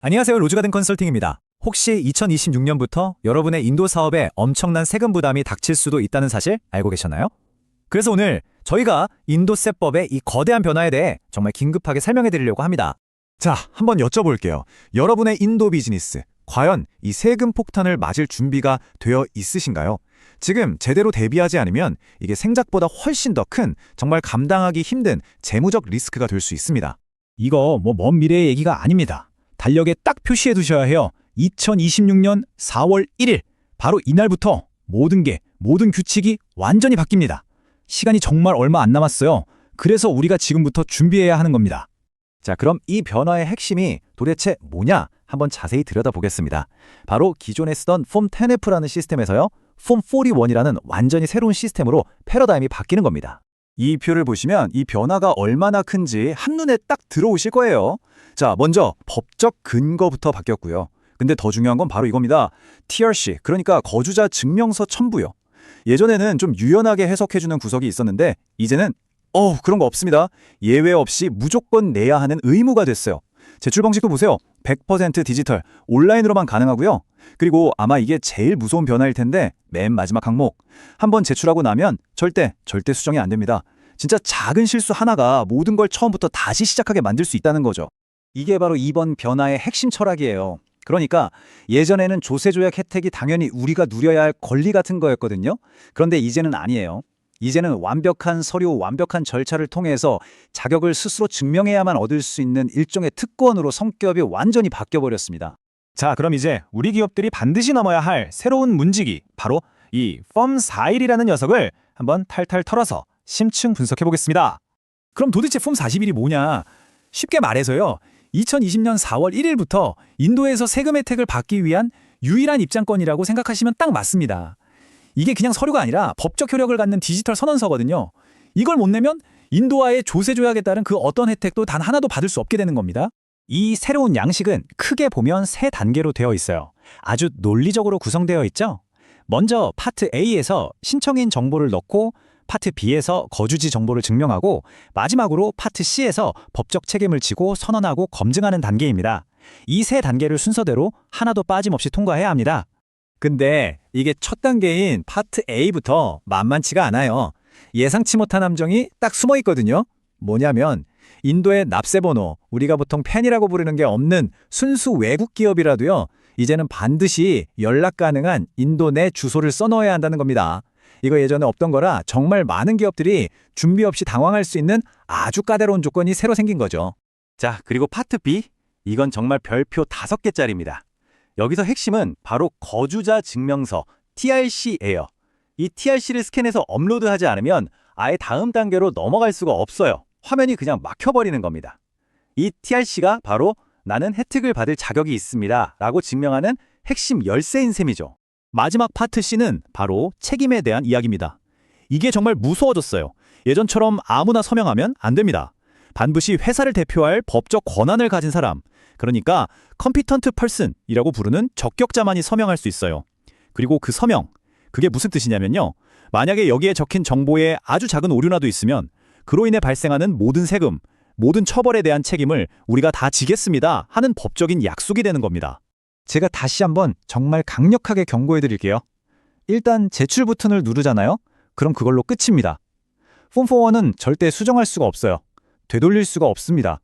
안녕하세요. 로즈가든 컨설팅입니다. 혹시 2026년부터 여러분의 인도 사업에 엄청난 세금 부담이 닥칠 수도 있다는 사실 알고 계셨나요? 그래서 오늘 저희가 인도세법의 이 거대한 변화에 대해 정말 긴급하게 설명해 드리려고 합니다. 자, 한번 여쭤볼게요. 여러분의 인도 비즈니스, 과연 이 세금 폭탄을 맞을 준비가 되어 있으신가요? 지금 제대로 대비하지 않으면 이게 생각보다 훨씬 더 큰, 정말 감당하기 힘든 재무적 리스크가 될 수 있습니다. 이거 먼 미래의 얘기가 아닙니다. 달력에 딱 표시해 두셔야 해요. 2026년 4월 1일, 바로 이날부터 모든 규칙이 완전히 바뀝니다. 시간이 정말 얼마 안 남았어요. 그래서 우리가 지금부터 준비해야 하는 겁니다. 자, 그럼 이 변화의 핵심이 도대체 뭐냐? 한번 자세히 들여다보겠습니다. 바로 기존에 쓰던 폼 10F라는 시스템에서요, 폼 41이라는 완전히 새로운 시스템으로 패러다임이 바뀌는 겁니다. 이 표를 보시면 이 변화가 얼마나 큰지 한눈에 딱 들어오실 거예요. 자, 먼저 법적 근거부터 바뀌었고요. 근데 더 중요한 건 바로 이겁니다. TRC, 그러니까 거주자 증명서 첨부요. 예전에는 좀 유연하게 해석해주는 구석이 있었는데 이제는 그런 거 없습니다. 예외 없이 무조건 내야 하는 의무가 됐어요. 제출 방식도 보세요. 100% 디지털, 온라인으로만 가능하고요. 그리고 아마 이게 제일 무서운 변화일 텐데 맨 마지막 항목. 한번 제출하고 나면 절대 수정이 안 됩니다. 진짜 작은 실수 하나가 모든 걸 처음부터 다시 시작하게 만들 수 있다는 거죠. 이게 바로 이번 변화의 핵심 철학이에요. 그러니까 예전에는 조세조약 혜택이 당연히 우리가 누려야 할 권리 같은 거였거든요. 그런데 이제는 아니에요. 이제는 완벽한 서류, 완벽한 절차를 통해서 자격을 스스로 증명해야만 얻을 수 있는 일종의 특권으로 성격이 완전히 바뀌어버렸습니다. 자, 그럼 이제 우리 기업들이 반드시 넘어야 할 새로운 문지기, 바로 이 펌 41이라는 녀석을 한번 탈탈 털어서 심층 분석해 보겠습니다. 그럼 도대체 폼 41이 뭐냐? 쉽게 말해서요, 2020년 4월 1일부터 인도에서 세금 혜택을 받기 위한 유일한 입장권이라고 생각하시면 딱 맞습니다. 이게 그냥 서류가 아니라 법적 효력을 갖는 디지털 선언서거든요. 이걸 못 내면 인도와의 조세 조약에 따른 그 어떤 혜택도 단 하나도 받을 수 없게 되는 겁니다. 이 새로운 양식은 크게 보면 세 단계로 되어 있어요. 아주 논리적으로 구성되어 있죠. 먼저 파트 A에서 신청인 정보를 넣고 파트 B에서 거주지 정보를 증명하고 마지막으로 파트 C에서 법적 책임을 지고 선언하고 검증하는 단계입니다. 이 세 단계를 순서대로 하나도 빠짐없이 통과해야 합니다. 근데 이게 첫 단계인 파트 A부터 만만치가 않아요. 예상치 못한 함정이 딱 숨어 있거든요. 뭐냐면 인도의 납세번호, 우리가 보통 펜이라고 부르는 게 없는 순수 외국 기업이라도요, 이제는 반드시 연락 가능한 인도 내 주소를 써넣어야 한다는 겁니다. 이거 예전에 없던 거라 정말 많은 기업들이 준비 없이 당황할 수 있는 아주 까다로운 조건이 새로 생긴 거죠. 자, 그리고 파트 B, 이건 정말 별표 5개짜리입니다. 여기서 핵심은 바로 거주자 증명서, TRC예요. 이 TRC를 스캔해서 업로드하지 않으면 아예 다음 단계로 넘어갈 수가 없어요. 화면이 그냥 막혀버리는 겁니다. 이 TRC가 바로 나는 혜택을 받을 자격이 있습니다 라고 증명하는 핵심 열쇠인 셈이죠. 마지막 파트 C는 바로 책임에 대한 이야기입니다. 이게 정말 무서워졌어요. 예전처럼 아무나 서명하면 안 됩니다. 반드시 회사를 대표할 법적 권한을 가진 사람, 그러니까 컴피턴트 펄슨이라고 부르는 적격자만이 서명할 수 있어요. 그리고 그 서명, 그게 무슨 뜻이냐면요, 만약에 여기에 적힌 정보에 아주 작은 오류라도 있으면 그로 인해 발생하는 모든 세금, 모든 처벌에 대한 책임을 우리가 다 지겠습니다 하는 법적인 약속이 되는 겁니다. 제가 다시 한번 정말 강력하게 경고해 드릴게요. 일단 제출 버튼을 누르잖아요? 그럼 그걸로 끝입니다. 폼 41은 절대 수정할 수가 없어요. 되돌릴 수가 없습니다.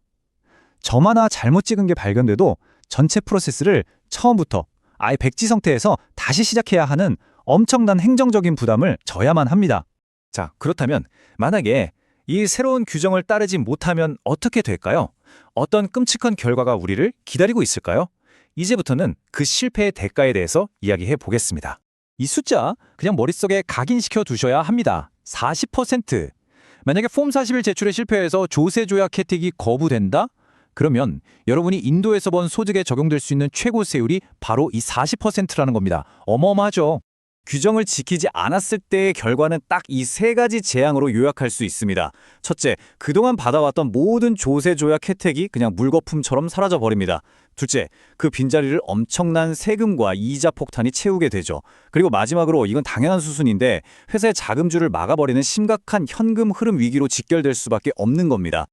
점 하나 잘못 찍은 게 발견돼도 전체 프로세스를 처음부터 아예 백지 상태에서 다시 시작해야 하는 엄청난 행정적인 부담을 져야만 합니다. 자, 그렇다면 만약에 이 새로운 규정을 따르지 못하면 어떻게 될까요? 어떤 끔찍한 결과가 우리를 기다리고 있을까요? 이제부터는 그 실패의 대가에 대해서 이야기해 보겠습니다. 이 숫자 그냥 머릿속에 각인시켜 두셔야 합니다. 40%. 만약에 폼 41 제출에 실패해서 조세 조약 혜택이 거부된다? 그러면 여러분이 인도에서 번 소득에 적용될 수 있는 최고 세율이 바로 이 40%라는 겁니다. 어마어마하죠. 규정을 지키지 않았을 때의 결과는 딱 이 세 가지 재앙으로 요약할 수 있습니다. 첫째, 그동안 받아왔던 모든 조세 조약 혜택이 그냥 물거품처럼 사라져 버립니다. 둘째, 그 빈자리를 엄청난 세금과 이자 폭탄이 채우게 되죠. 그리고 마지막으로, 이건 당연한 수순인데, 회사의 자금줄을 막아버리는 심각한 현금 흐름 위기로 직결될 수밖에 없는 겁니다.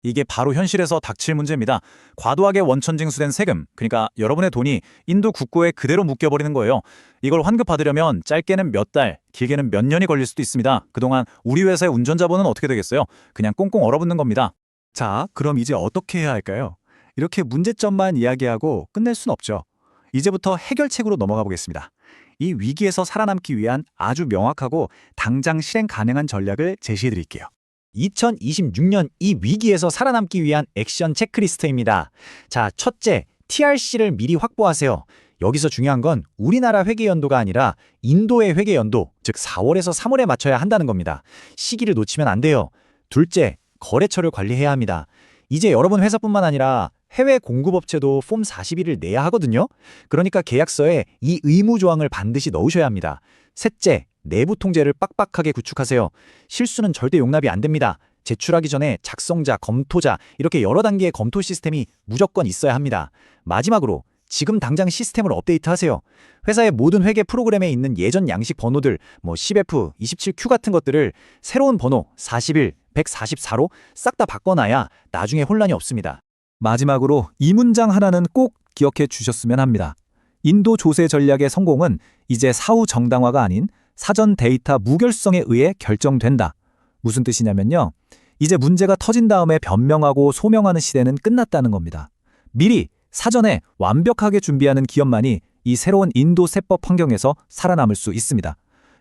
이게 바로 현실에서 닥칠 문제입니다. 과도하게 원천 징수된 세금, 그러니까 여러분의 돈이 인도 국고에 그대로 묶여버리는 거예요. 이걸 환급받으려면 짧게는 몇 달, 길게는 몇 년이 걸릴 수도 있습니다. 그동안 우리 회사의 운전자분은 어떻게 되겠어요? 그냥 꽁꽁 얼어붙는 겁니다. 자, 그럼 이제 어떻게 해야 할까요? 이렇게 문제점만 이야기하고 끝낼 순 없죠. 이제부터 해결책으로 넘어가 보겠습니다. 이 위기에서 살아남기 위한 아주 명확하고 당장 실행 가능한 전략을 제시해 드릴게요. 2026년 이 위기에서 살아남기 위한 액션 체크리스트입니다. 자, 첫째, TRC를 미리 확보하세요. 여기서 중요한 건 우리나라 회계 연도가 아니라 인도의 회계 연도, 즉 4월에서 3월에 맞춰야 한다는 겁니다. 시기를 놓치면 안 돼요. 둘째, 거래처를 관리해야 합니다. 이제 여러분 회사뿐만 아니라 해외 공급업체도 폼 41을 내야 하거든요. 그러니까 계약서에 이 의무 조항을 반드시 넣으셔야 합니다. 셋째, 내부 통제를 빡빡하게 구축하세요. 실수는 절대 용납이 안 됩니다. 제출하기 전에 작성자, 검토자 이렇게 여러 단계의 검토 시스템이 무조건 있어야 합니다. 마지막으로 지금 당장 시스템을 업데이트하세요. 회사의 모든 회계 프로그램에 있는 예전 양식 번호들, 뭐 10F, 27Q 같은 것들을 새로운 번호 41, 144로 싹 다 바꿔놔야 나중에 혼란이 없습니다. 마지막으로 이 문장 하나는 꼭 기억해 주셨으면 합니다. 인도 조세 전략의 성공은 이제 사후 정당화가 아닌 사전 데이터 무결성에 의해 결정된다. 무슨 뜻이냐면요. 이제 문제가 터진 다음에 변명하고 소명하는 시대는 끝났다는 겁니다. 미리 사전에 완벽하게 준비하는 기업만이 이 새로운 인도 세법 환경에서 살아남을 수 있습니다.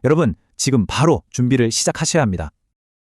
여러분, 지금 바로 준비를 시작하셔야 합니다.